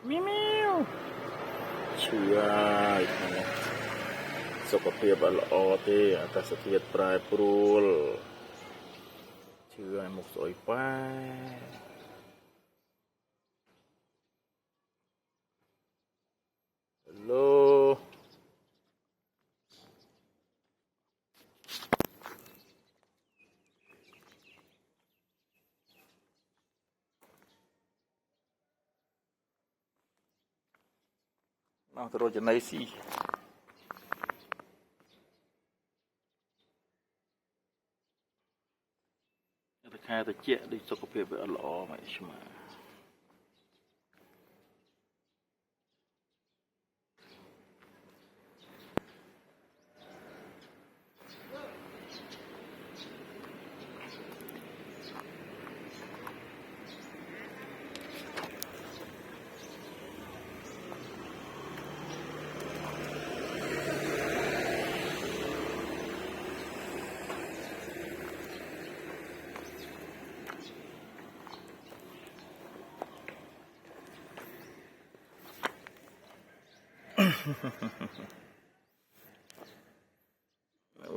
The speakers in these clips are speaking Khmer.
មីវឈឺហើយណាសុខភាពអត់ល្អទេអាកាសធាតុប្រែប្រួលឈឺហើយមុខស្អុយប៉ែឡូមកទៅរកចំណីស៊ីតែខែតិចដូចសុខភាពវាអត់ល្អមកឆ្មា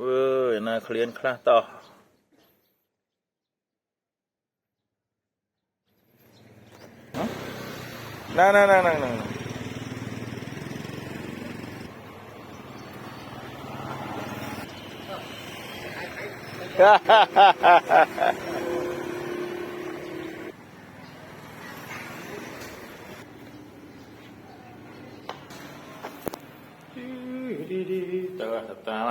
អើយណាឃ្លានខ្លះតោះណាទៅតាម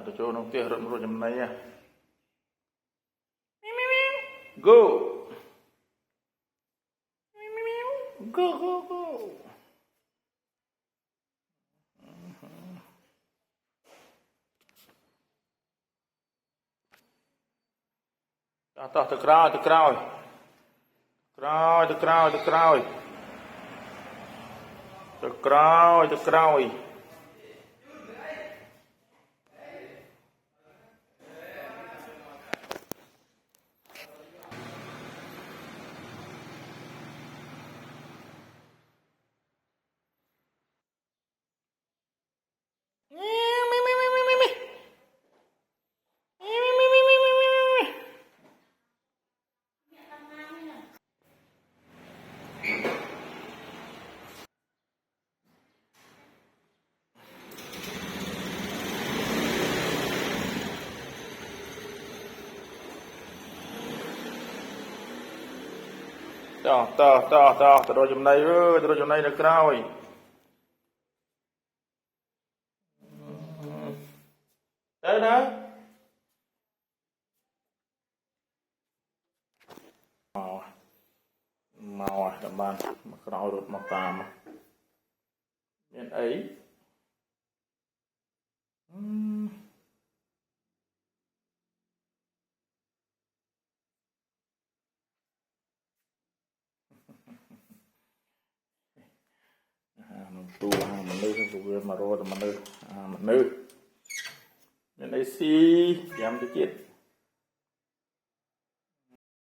ទៅចូលក្នុងផ្ទះរត់ចំណីGo Go តោះទៅក្រោយទៅក្រោយទៅក្រោយទៅក្រោយទៅក្រោយទៅក្រោយតោះទៅរកចំណីទៅរកចំណីនៅក្រោយទៅណាមកតែបានមកក្រោយរត់មកតាមមានអីទូមនុស្សវាមករត់មនុស្សមានអីស៊ីយ៉ាំទៅទៀត